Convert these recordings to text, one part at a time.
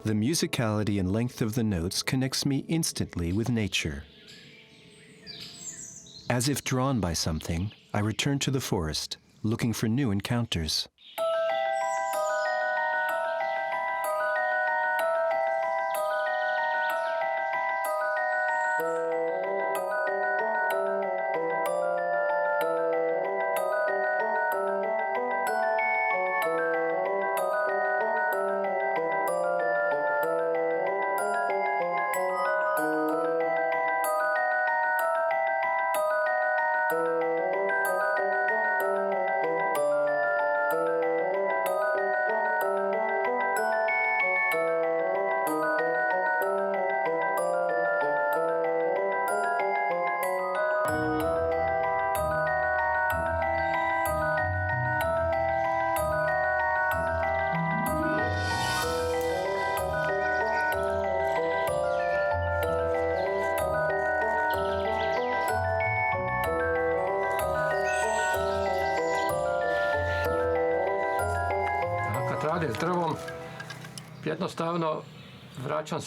The musicality and length of the notes connects me instantly with nature. As if drawn by something, I return to the forest, looking for new encounters.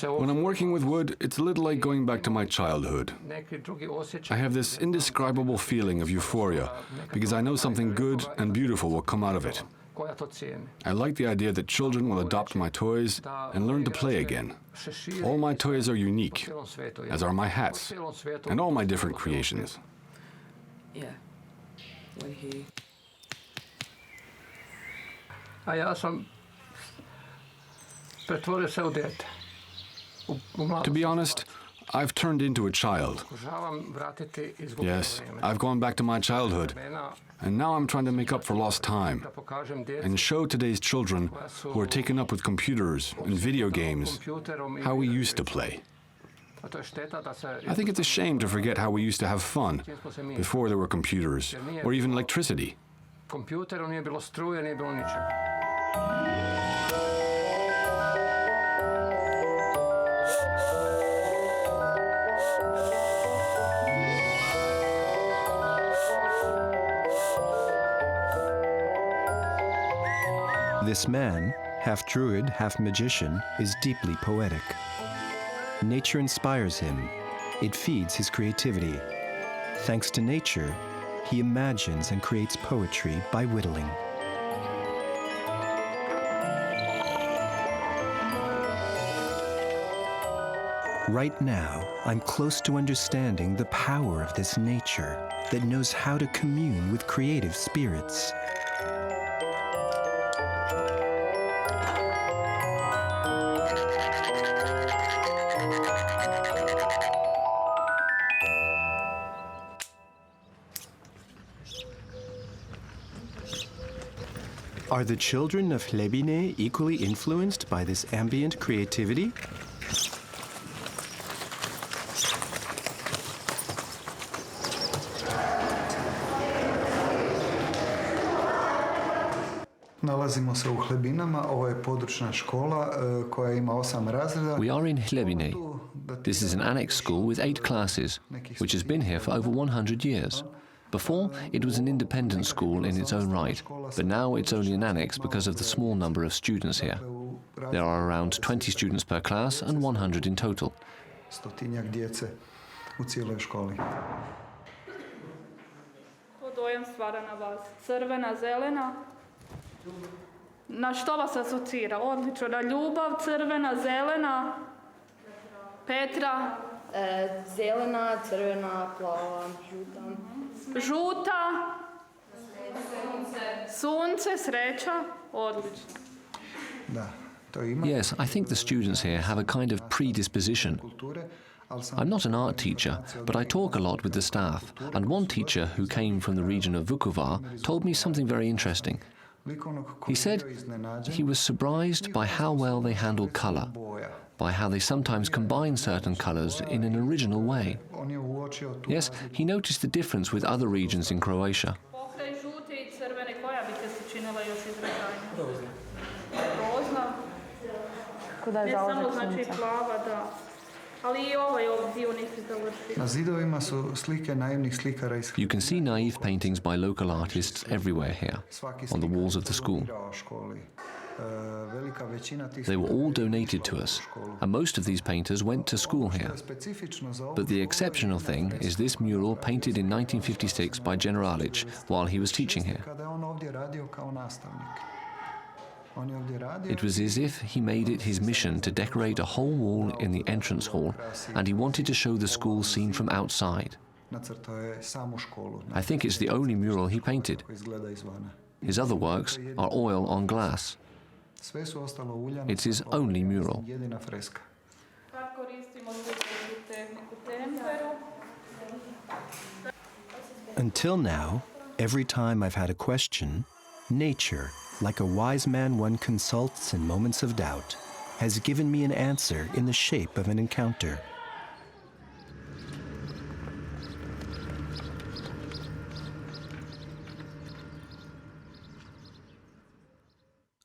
When I'm working with wood, it's a little like going back to my childhood. I have this indescribable feeling of euphoria because I know something good and beautiful will come out of it. I like the idea that children will adopt my toys and learn to play again. All my toys are unique, as are my hats, and all my different creations. Yeah. When he... To be honest, I've turned into a child. Yes, I've gone back to my childhood, and now I'm trying to make up for lost time and show today's children who are taken up with computers and video games how we used to play. I think it's a shame to forget how we used to have fun before there were computers or even electricity. This man, half druid, half magician, is deeply poetic. Nature inspires him. It feeds his creativity. Thanks to nature, he imagines and creates poetry by whittling. Right now, I'm close to understanding the power of this nature that knows how to commune with creative spirits. Are the children of Hlebine equally influenced by this ambient creativity? Nalazimo se u Hlebinama, ovo je područna škola koja ima 8 razreda. We are in Hlebine. This is an annex school with 8 classes, which has been here for over 100 years. Before, it was an independent school in its own right, but now it's only an annex because of the small number of students here. There are around 20 students per class and 100 in total. Stotinjak djece u cijeloj školi. Dojam stvara na vas. Crvena, zelena. Na što vas asocira? Odlično. Na ljubav, crvena, zelena. Petra. Zelena, crvena, plava, žuta. Žuta. Sunce, sreća. Odlično. Da. Yes, I think the students here have a kind of predisposition. I'm not an art teacher, but I talk a lot with the staff, and one teacher who came from the region of Vukovar told me something very interesting. He said he was surprised by how well they handle color, by how they sometimes combine certain colors in an original way. Yes, he noticed the difference with other regions in Croatia. You can see naive paintings by local artists everywhere here, on the walls of the school. They were all donated to us, and most of these painters went to school here. But the exceptional thing is this mural painted in 1956 by Generalic while he was teaching here. It was as if he made it his mission to decorate a whole wall in the entrance hall, and he wanted to show the school seen from outside. I think it's the only mural he painted. His other works are oil on glass. It's his only mural. Until now, every time I've had a question, nature, like a wise man one consults in moments of doubt, has given me an answer in the shape of an encounter.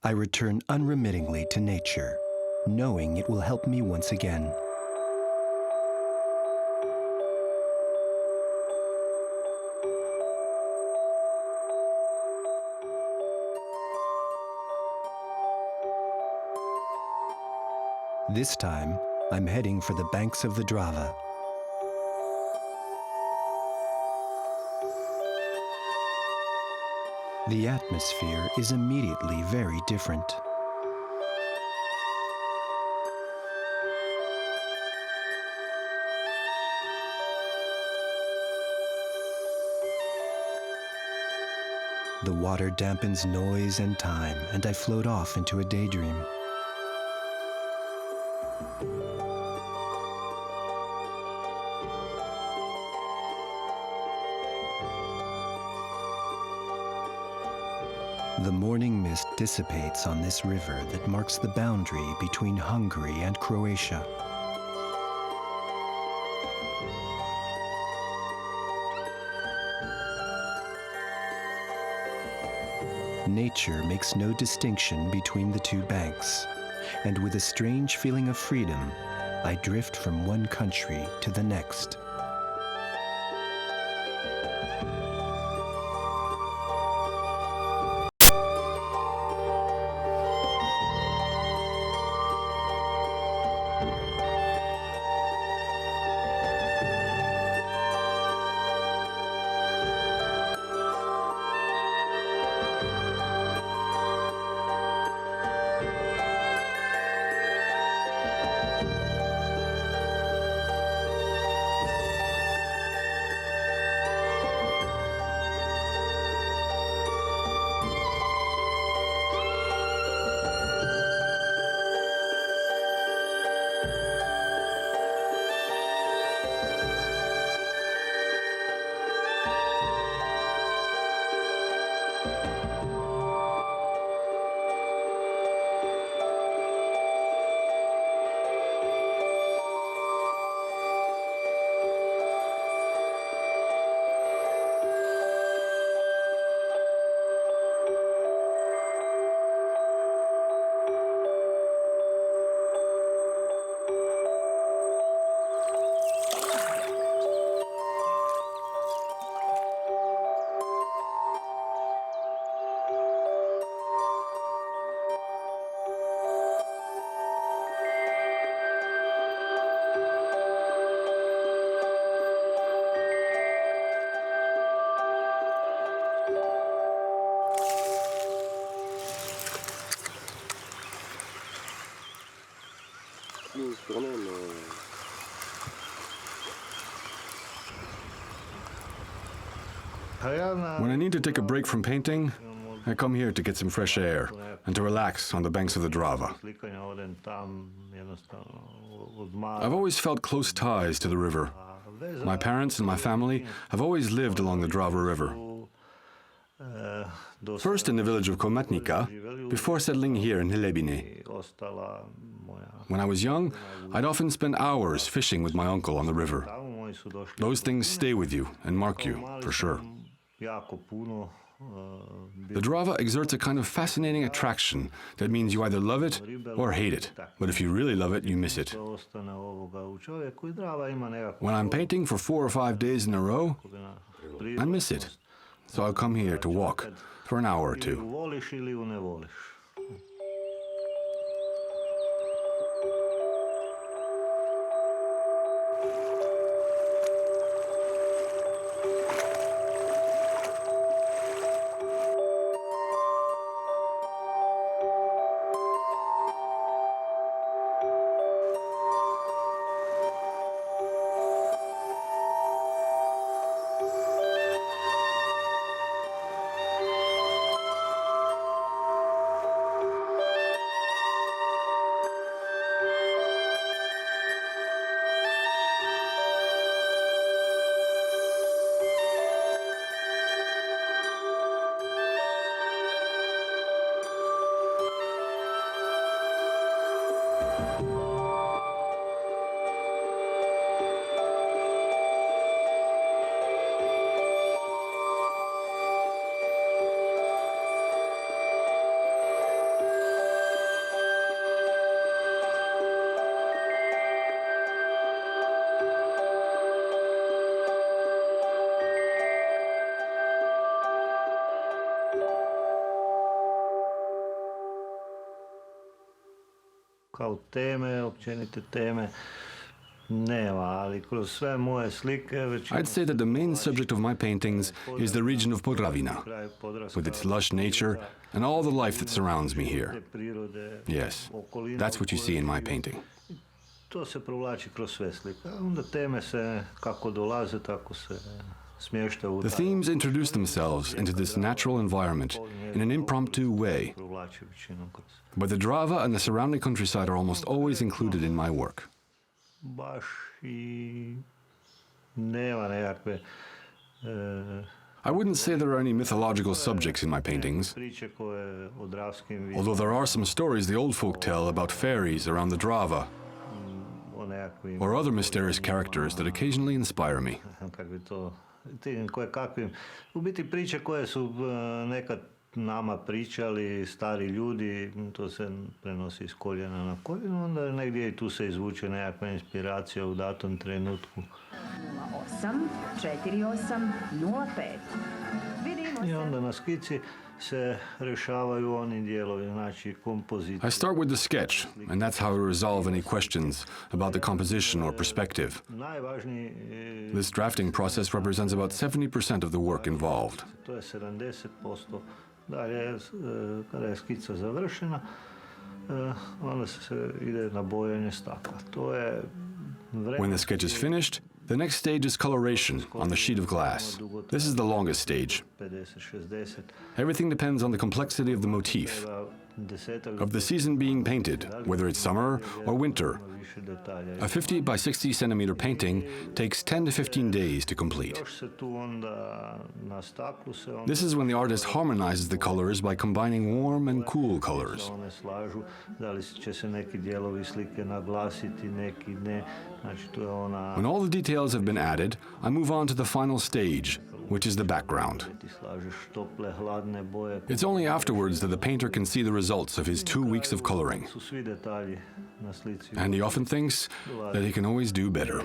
I return unremittingly to nature, knowing it will help me once again. This time, I'm heading for the banks of the Drava. The atmosphere is immediately very different. The water dampens noise and time, and I float off into a daydream. The morning mist dissipates on this river that marks the boundary between Hungary and Croatia. Nature makes no distinction between the two banks, and with a strange feeling of freedom, I drift from one country to the next. When I need to take a break from painting, I come here to get some fresh air and to relax on the banks of the Drava. I've always felt close ties to the river. My parents and my family have always lived along the Drava River. First in the village of Komatnica, before settling here in Hlebine. When I was young, I'd often spend hours fishing with my uncle on the river. Those things stay with you and mark you, for sure. The Drava exerts a kind of fascinating attraction that means you either love it or hate it. But if you really love it, you miss it. When I'm painting for 4 or 5 days in a row, I miss it. So I'll come here to walk for an hour or two. Kao teme, općenite teme, nema, ali kroz sve moje slike... I'd say that the main subject of my paintings is the region of Podravina, with its lush nature and all the life that surrounds me here. Yes, that's what you see in my painting. To se provlači kroz sve slike. Onda teme se kako dolaze, tako se smješta u... The themes introduce themselves into this natural environment in an impromptu way, but the Drava and the surrounding countryside are almost always included in my work. Baš i nema nekakve... I wouldn't say there are any mythological subjects in my paintings, although there are some stories the old folk tell about fairies around the Drava, or other mysterious characters that occasionally inspire me. U biti priče koje su nekad nama pričali stari ljudi, to se prenosi iz koljena na koljeno, onda negdje i tu se izvuče nekakva inspiracija u datom trenutku. 084805. I onda na skici se rešavaju oni dijelovi, znači kompozicija. I start with the sketch, and that's how I resolve any questions about the composition or perspective. This drafting process represents about 70% of the work involved. To je 70%. Dalje, kada je skica završena, onda se ide na bojanje stakla. To je When the sketch is finished, the next stage is coloration on the sheet of glass. This is the longest stage. Everything depends on the complexity of the motif, of the season being painted, whether it's summer or winter. A 50 by 60 centimeter painting takes 10 to 15 days to complete. This is when the artist harmonizes the colors by combining warm and cool colors. When all the details have been added, I move on to the final stage, which is the background. It's only afterwards that the painter can see the results of his 2 weeks of coloring. And he often thinks that he can always do better.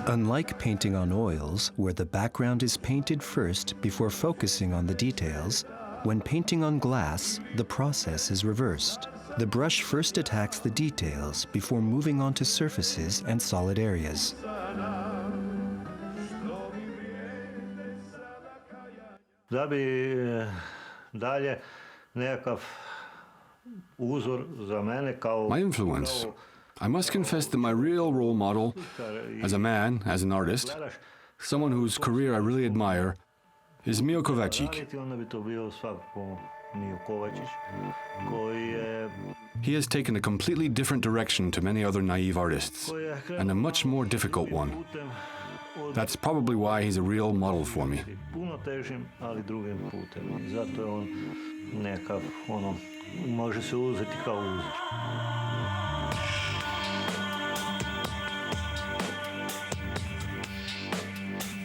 Unlike painting on oils, where the background is painted first before focusing on the details, when painting on glass, the process is reversed. The brush first attacks the details before moving on to surfaces and solid areas. Da bi dalje nekakav uzor za mene kao... My influence. I must confess that my real role model, as a man, as an artist, someone whose career I really admire, is Mio Kovačić. He has taken a completely different direction to many other naive artists, and a much more difficult one. That's probably why he's a real model for me. Puno težim, ali drugim putem. I zato je on nekav, može se uzeti kao uzor.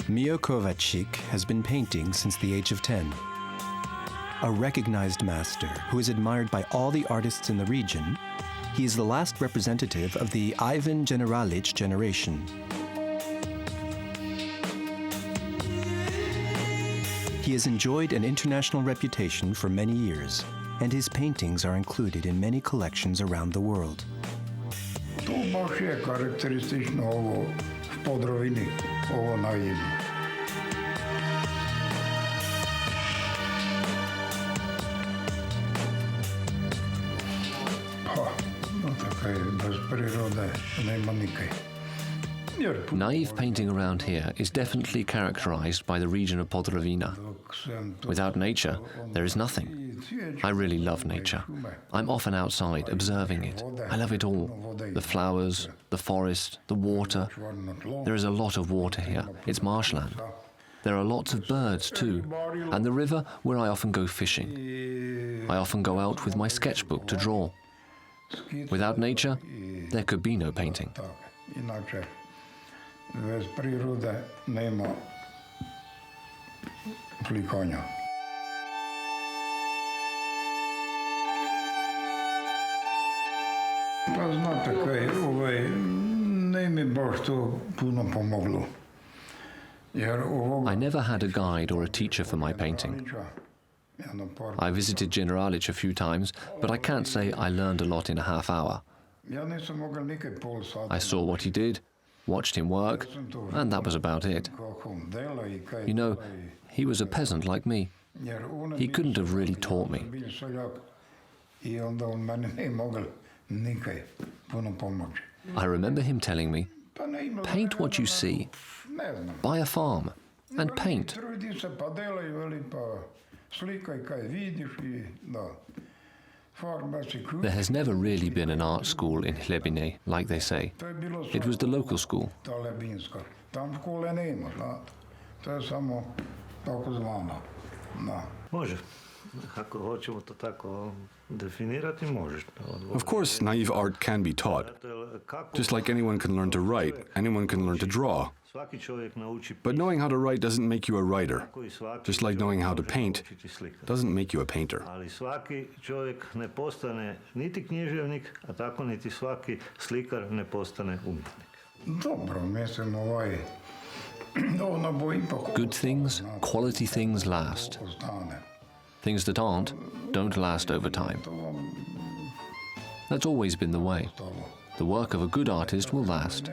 Mio Kovačić has been painting since the age of 10. A recognized master who is admired by all the artists in the region, he is the last representative of the Ivan Generalic generation. He has enjoyed an international reputation for many years, and his paintings are included in many collections around the world. To baš je karakteristično ovo v Podravini, ovo naivno. Pa, no tako je, bez prirode nema nikaj. Naïve painting around here is definitely characterized by the region of Podravina. Without nature, there is nothing. I really love nature. I'm often outside observing it. I love it all. The flowers, the forest, the water. There is a lot of water here. It's marshland. There are lots of birds too, and the river where I often go fishing. I often go out with my sketchbook to draw. Without nature, there could be no painting. Inače, bez prirode nema slikanja. Pa znate kaj, ne mi baš to puno pomoglo. I never had a guide or a teacher for my painting. I visited Generalic a few times, but I can't say I learned a lot in a half hour. I saw what he did, watched him work, and that was about it. You know, he was a peasant like me. He couldn't have really taught me. I remember him telling me, paint what you see, buy a farm, and paint. There has never really been an art school in Hlebine, like they say. It was the local school. Of course, naive art can be taught. Just like anyone can learn to write, anyone can learn to draw. But knowing how to write doesn't make you a writer. Just like knowing how to paint doesn't make you a painter. Good things, quality things last. Things that aren't, don't last over time. That's always been the way. The work of a good artist will last.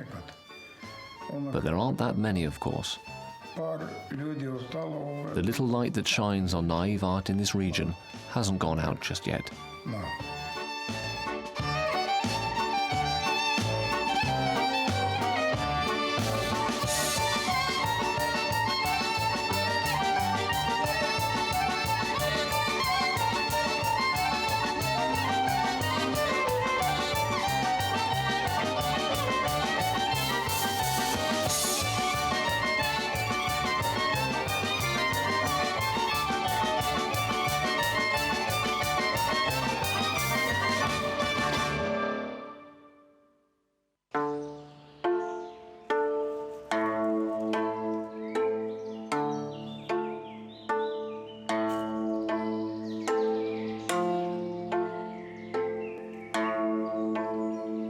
But there aren't that many, of course. The little light that shines on naive art in this region hasn't gone out just yet.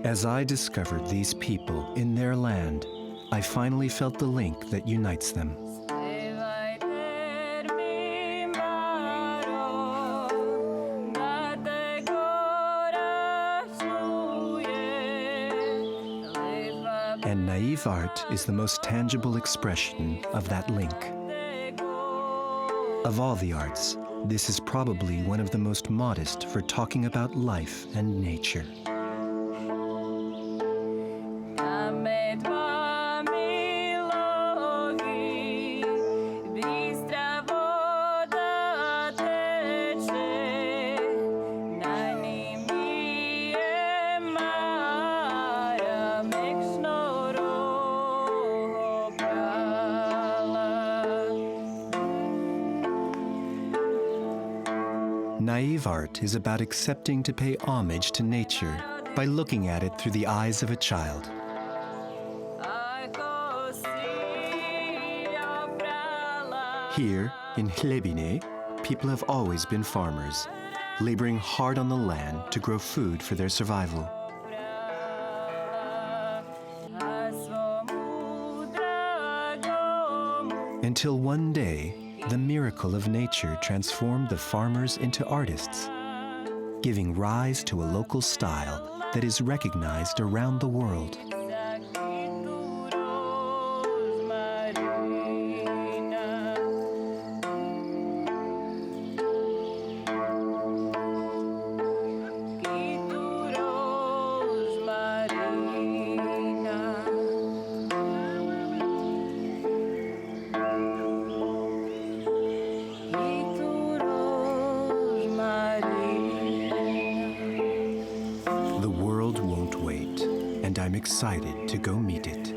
As I discovered these people in their land, I finally felt the link that unites them. And naive art is the most tangible expression of that link. Of all the arts, this is probably one of the most modest for talking about life and nature. Naive art is about accepting to pay homage to nature by looking at it through the eyes of a child. Here, in Hlebine, people have always been farmers, laboring hard on the land to grow food for their survival. Until one day, the miracle of nature transformed the farmers into artists, giving rise to a local style that is recognized around the world. The world won't wait, and I'm excited to go meet it.